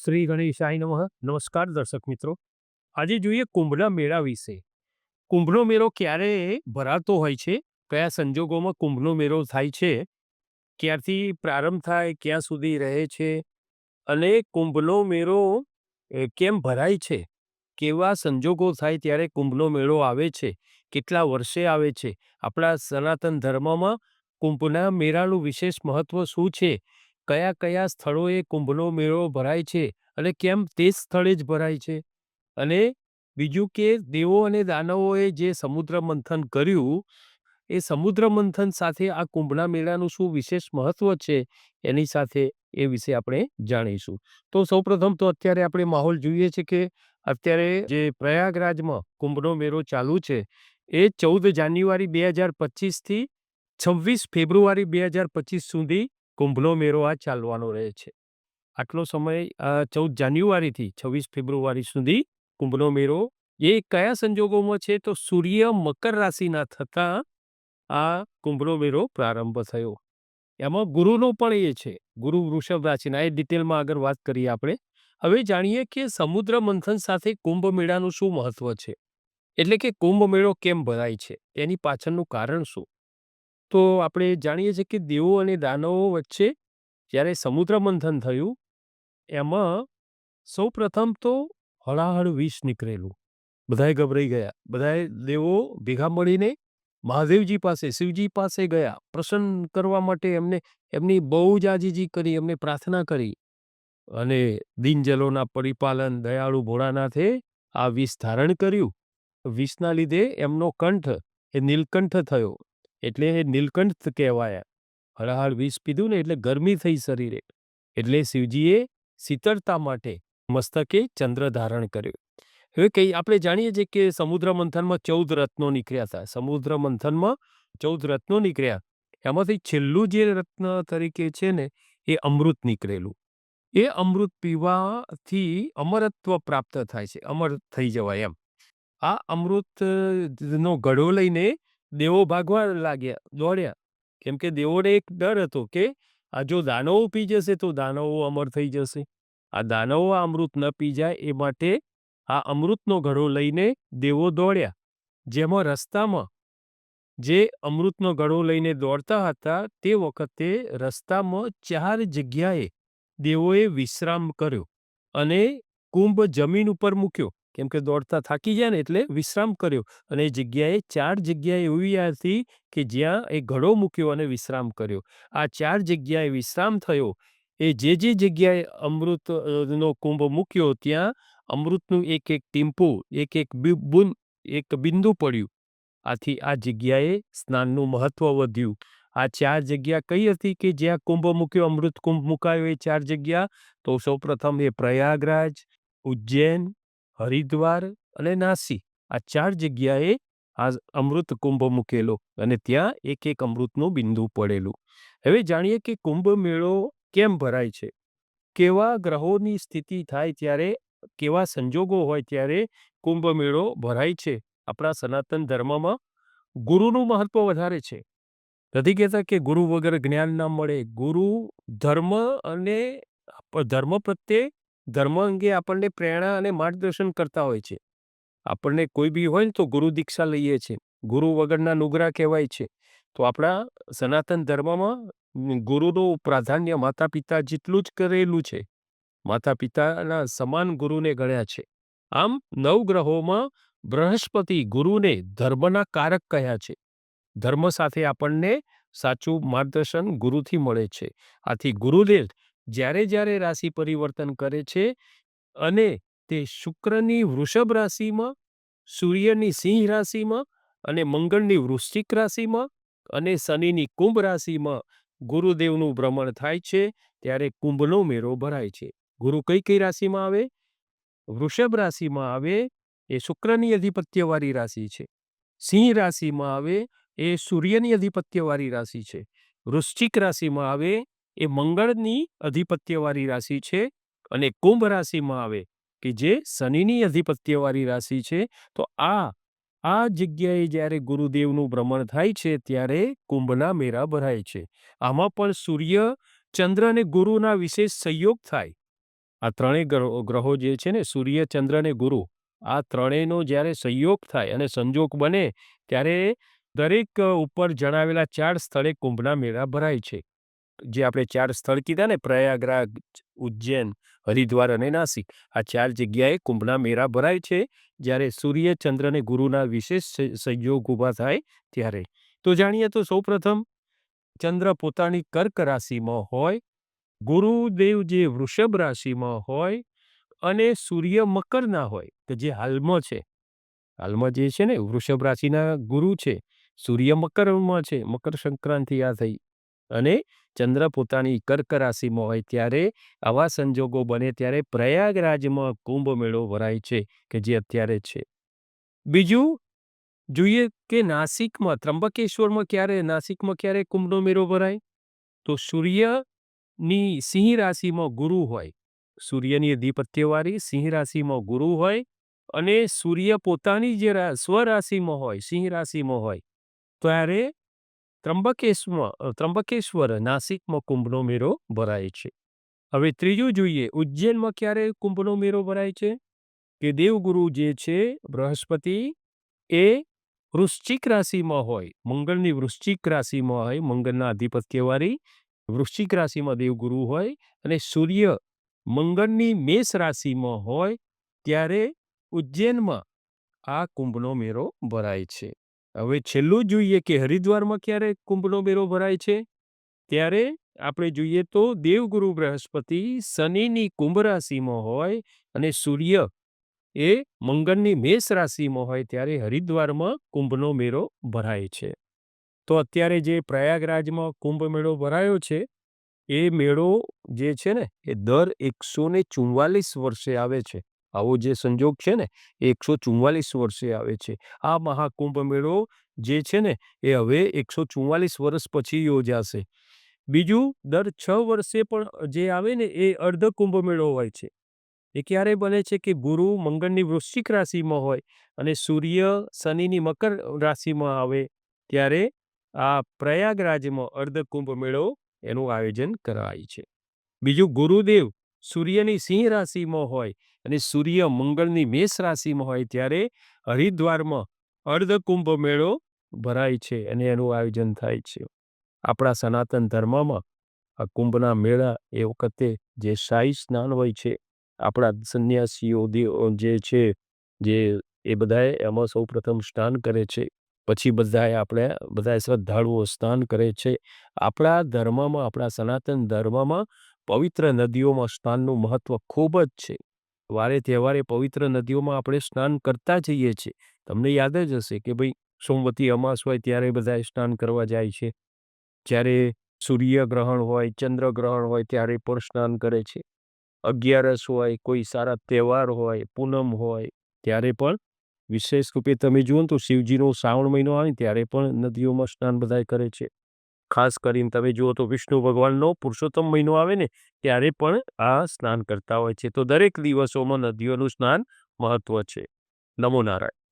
શ્રી ગણેશાય નમઃ. નમસ્કાર દર્શક મિત્રો. આજે જોઈએ કુંભના મેળા વિશે. કુંભનો મેળો ક્યારે ભરાતો હોય છે, કયા સંજોગોમાં કુંભનો મેળો થાય છે, ક્યારથી પ્રારંભ થાય, ક્યાં સુધી રહે છે, અને કુંભનો મેળો કેમ ભરાય છે, કેવા સંજોગો થાય ત્યારે કુંભનો મેળો આવે છે, કેટલા વર્ષે આવે છે, આપણા સનાતન ધર્મમાં કુંભના મેળાનું વિશેષ મહત્વ શું છે, કયા કયા સ્થળોએ કુંભનો મેળો ભરાય છે અને કેમ તે જ સ્થળે જ ભરાય છે. અને બીજું કે દેવો અને દાનવોએ જે સમુદ્ર મંથન કર્યું, એ સમુદ્ર મંથન સાથે આ કુંભના મેળાનું શું વિશેષ મહત્વ છે, એની સાથે એ વિશે આપણે જાણીશું. તો સૌપ્રથમ તો અત્યારે આપણે માહોલ જોઈએ છે કે અત્યારે જે પ્રયાગરાજમાં કુંભનો મેળો ચાલુ છે, એ 14 જાન્યુઆરી 2025થી 26 ફેબ્રુઆરી 2025 સુધી કુંભનો મેળો આ ચાલવાનો રહે છે. આટલો સમય 14 જાન્યુઆરીથી 26 ફેબ્રુઆરી સુધી કુંભનો મેળો એ કયા સંજોગોમાં છે, તો સૂર્ય મકર રાશિના થતાં આ કુંભનો મેળો પ્રારંભ થયો. એમાં ગુરુનો પણ એ છે, ગુરુ વૃષભ રાશિના, એ ડિટેલમાં આગળ વાત કરીએ આપણે. હવે જાણીએ કે સમુદ્ર મંથન સાથે કુંભ મેળાનું શું મહત્વ છે, એટલે કે કુંભ મેળો કેમ ભરાય છે, એની પાછળનું કારણ શું. તો આપણે જાણીએ છીએ કે દેવો અને દાનવો વચ્ચે જ્યારે સમુદ્ર મંથન થયું, એમાં સૌ પ્રથમ તો હળાહળ વિષ નીકળેલું. બધાએ ગભરાઈ ગયા. બધાએ દેવો ભેગા મળીને મહાદેવજી પાસે, શિવજી પાસે ગયા, પ્રસન્ન કરવા માટે એમની બહુ જ આજીજી કરી, એમને પ્રાર્થના કરી. અને દીનજલોના પરિપાલન દયાળુ ભોળાનાથે આ વિષ ધારણ કર્યું. વિષના લીધે એમનો કંઠ એ નીલકંઠ થયો, એટલે એ નીલકંઠ કહેવાયા. હળાહળ વિષ પીધું ને એટલે ગરમી થઈ શરીરે, એટલે શિવજીએ શીતળતા માટે મસ્તકે ચંદ્ર ધારણ કર્યો. હવે આપણે જાણીએ છીએ કે સમુદ્ર મંથનમાં 14 રત્નો નીકળ્યા હતા. સમુદ્ર મંથનમાં 14 રત્નો નીકળ્યા, એમાંથી છેલ્લું જે રત્ન તરીકે છે ને, એ અમૃત નીકળેલું. એ અમૃત પીવાથી અમરત્વ પ્રાપ્ત થાય છે, અમર થઈ જવાય એમ. આ અમૃત નો ઘડો લઈને દેવો ભાગવા લાગ્યા, દોડ્યા. કેમ કે દેવોને એક ડર હતો કે આ જો દાનવો પી જશે તો દાનવો અમર થઈ જશે. આ દાનવો આ અમૃત ન પી જાય એ માટે આ અમૃતનો ઘડો લઈને દેવો દોડ્યા. જેમાં રસ્તામાં જે અમૃતનો ઘડો લઈને દોડતા હતા, તે વખતે રસ્તામાં 4 જગ્યાએ દેવોએ વિશ્રામ કર્યો અને કુંભ જમીન ઉપર મૂક્યો. કેમ કે દોડતા થાકી જાય ને એટલે વિશ્રામ કર્યો, અને એ જગ્યાએ 4 જગ્યાએ એવી હતી કે જ્યાં એ ઘડો મૂક્યો અને વિશ્રામ કર્યો. આ 4 જગ્યાએ વિશ્રામ થયો. એ જે જગ્યાએ અમૃત નો કુંભ મૂક્યો, ત્યાં અમૃતનું એક એક ટીમ્પું, એક બિંદુ પડ્યું. આથી આ જગ્યાએ સ્નાનનું મહત્વ વધ્યું. આ 4 જગ્યા કઈ હતી કે જ્યાં કુંભ મૂક્યો, અમૃત કુંભ મુકાયો, એ 4 જગ્યા? તો સૌ પ્રથમ એ પ્રયાગરાજ, ઉજ્જૈન, હરિદ્વાર અને નાસી. આ 4 જગ્યાએ આ અમૃત કુંભ મૂકેલો અને ત્યાં એક એક અમૃતનું બિંદુ પડેલું. હવે જાણીએ કે કુંભ મેળો કેમ ભરાય છે, કેવા ગ્રહોની સ્થિતિ થાય ત્યારે, કેવા સંજોગો હોય ત્યારે કુંભ મેળો ભરાય છે. આપણા સનાતન ધર્મમાં ગુરુનું મહત્વ વધારે છે. નથી કહેતા કે ગુરુ વગર જ્ઞાન ના મળે. ગુરુ ધર્મ અને ધર્મ પ્રત્યે, ધર્મ અંગે આપણને પ્રેરણા અને માર્ગદર્શન કરતા હોય છે. આપણને કોઈ બી હોય ને તો ગુરુ દીક્ષા લઈએ છીએ. ગુરુ વગરના નુગરા કહેવાય છે. તો આપણા સનાતન ધર્મમાં ગુરુનું પ્રાધાન્ય માતા પિતા જેટલું જ કરેલું છે. માતા પિતાના સમાન ગુરુને ગણ્યા છે. આમ 9 ગ્રહોમાં બૃહસ્પતિ ગુરુને ધર્મના કારક કહ્યા છે. ધર્મ સાથે આપણને સાચું માર્ગદર્શન ગુરુથી મળે છે. આથી ગુરુદેવ જ્યારે જ્યારે રાશિ પરિવર્તન કરે છે, અને તે શુક્રની વૃષભ રાશિમાં, સૂર્યની સિંહ રાશિમાં અને મંગળની વૃશ્ચિક રાશિમાં અને શનિની કુંભ રાશિમાં ગુરુદેવનું ભ્રમણ થાય છે, ત્યારે કુંભનો મેળો ભરાય છે. ગુરુ કઈ કઈ રાશિમાં આવે? વૃષભ રાશિમાં આવે, એ શુક્રની અધિપત્યવાળી રાશિ છે. સિંહ રાશિમાં આવે, એ સૂર્યની અધિપત્યવાળી રાશિ છે. વૃશ્ચિક રાશિમાં આવે, એ મંગળની અધિપત્યવાળી રાશિ છે. અને કુંભ રાશિમાં આવે કે જે શનિની અધિપત્યવાળી રાશિ છે. તો આ જગ્યાએ જ્યારે ગુરુદેવનું ભ્રમણ થાય છે, ત્યારે કુંભના મેળા ભરાય છે. આમાં પણ સૂર્ય, ચંદ્ર અને ગુરુના વિશેષ સંયોગ થાય. આ ત્રણેય ગ્રહો જે છે ને સૂર્ય, ચંદ્ર અને ગુરુ, આ ત્રણેયનો જ્યારે સંયોગ થાય અને સંજોગ બને ત્યારે દરેક ઉપર જણાવેલા 4 સ્થળે કુંભના મેળા ભરાય છે. જે આપણે 4 સ્થળ કીધા ને પ્રયાગરાજ, ઉજ્જૈન, હરિદ્વાર અને નાસિક, આ 4 જગ્યાએ કુંભના મેળા ભરાય છે જ્યારે સૂર્ય, ચંદ્ર અને ગુરુના વિશેષ સંયોગ ઊભા થાય ત્યારે. તો જાણીએ તો સૌપ્રથમ ચંદ્ર પોતાની કર્ક રાશિમાં હોય, ગુરુદેવ જે વૃષભ રાશિમાં હોય અને સૂર્ય મકરના હોય કે જે હાલમાં છે. હાલમાં જે છે ને વૃષભ રાશિના ગુરુ છે, સૂર્ય મકરમાં છે, મકર સંક્રાંતિ આ થઈ, અને ચંદ્ર પોતાની કર્ક રાશિમાં હોય ત્યારે આવા સંજોગો બને ત્યારે પ્રયાગરાજમાં કુંભ મેળો ભરાય છે કે જે અત્યારે છે. બીજું જોઈએ કે નાસિકમાં ત્રંબકેશ્વરમાં ક્યારે કુંભનો મેળો ભરાય? તો સૂર્યની સિંહ રાશિમાં ગુરુ હોય, સૂર્યની અધિપત્યવાળી સિંહ રાશિમાં ગુરુ હોય અને સૂર્ય પોતાની જે સ્વરાશિમાં હોય, સિંહ રાશિમાં હોય, ત્યારે ત્રંબકેશ્વર નાસિકમાં કુંભનો મેળો ભરાય છે. હવે ત્રીજું જોઈએ, ઉજ્જૈનમાં ક્યારે કુંભનો મેળો ભરાય છે? કે દેવગુરુ જે છે બૃહસ્પતિ એ વૃશ્ચિક રાશિમાં હોય, મંગળની વૃશ્ચિક રાશિમાં હોય, મંગળના અધિપત્યવાળી વૃશ્ચિક રાશિમાં દેવગુરુ હોય અને સૂર્ય મંગળની મેષ રાશિમાં હોય ત્યારે ઉજ્જૈનમાં આ કુંભનો મેળો ભરાય છે. હવે છેલ્લું જોઈએ કે હરિદ્વારમાં ક્યારે કુંભનો મેળો ભરાય છે? ત્યારે આપણે જોઈએ તો દેવગુરુ બૃહસ્પતિ શનિની કુંભ રાશિમાં હોય અને સૂર્ય એ મંગળની મેષ રાશિમાં હોય ત્યારે હરિદ્વારમાં કુંભનો મેળો ભરાય છે. તો અત્યારે જે પ્રયાગરાજમાં કુંભ મેળો ભરાયો છે એ મેળો જે છે ને એ દર 144 વર્ષે આવે છે. આવો જે સંજોગ છે ને એ 144 વર્ષે આવે છે. આ મહાકુંભ મેળો જે છે ને એ હવે 144 વર્ષ પછી યોજાશે. બીજું દર 6 વર્ષે પણ જે આવે ને એ અર્ધ કુંભ મેળો હોય છે. એ ક્યારે બને છે કે ગુરુ મંગળની વૃશ્ચિક રાશિમાં હોય અને સૂર્ય શનિની મકર રાશિમાં આવે ત્યારે આ પ્રયાગરાજમાં અર્ધ કુંભ મેળો એનું આયોજન કરાય છે. બીજું ગુરુદેવ સૂર્યની સિંહ રાશિમાં હોય અને સૂર્ય મંગળની મેષ રાશિમાં હોય ત્યારે હરિદ્વારમાં અર્ધ કુંભ મેળો ભરાય છે અને એનું આયોજન થાય છે. આપણા સનાતન ધર્મમાં આ કુંભના મેળા એ વખતે જે શાહી સ્નાન હોય છે, આપણા સંન્યાસીઓ જે છે જે એ બધાએ એમાં સૌ પ્રથમ સ્નાન કરે છે, પછી બધા શ્રદ્ધાળુઓ સ્નાન કરે છે. આપણા ધર્મમાં, આપણા સનાતન ધર્મમાં પવિત્ર નદીઓમાં સ્નાનનું મહત્વ ખૂબ જ છે. વારે તહેવારે પવિત્ર નદીઓમાં આપણે સ્નાન કરતા જઈએ છીએ. તમને યાદ જ હશે કે ભાઈ સોમવતી અમાસ હોય ત્યારે બધા સ્નાન કરવા જાય છે. જ્યારે સૂર્યગ્રહણ હોય, ચંદ્રગ્રહણ હોય ત્યારે પણ સ્નાન કરે છે. 11 હોય, કોઈ સારા તહેવાર હોય, પૂનમ હોય ત્યારે પણ વિશેષ રૂપે તમે જુઓ તો શિવજીનો શ્રાવણ મહિનો આવે ત્યારે પણ નદીઓમાં સ્નાન બધાય કરે છે. ખાસ કરીને તમે જુઓ તો વિષ્ણુ ભગવાનનો પુરુષોત્તમ મહિનો આવે ને ત્યારે પણ આ સ્નાન કરતા હોય છે. તો દરેક દિવસોમાં નદીઓનું સ્નાન મહત્વ છે. નમો નારાયણ.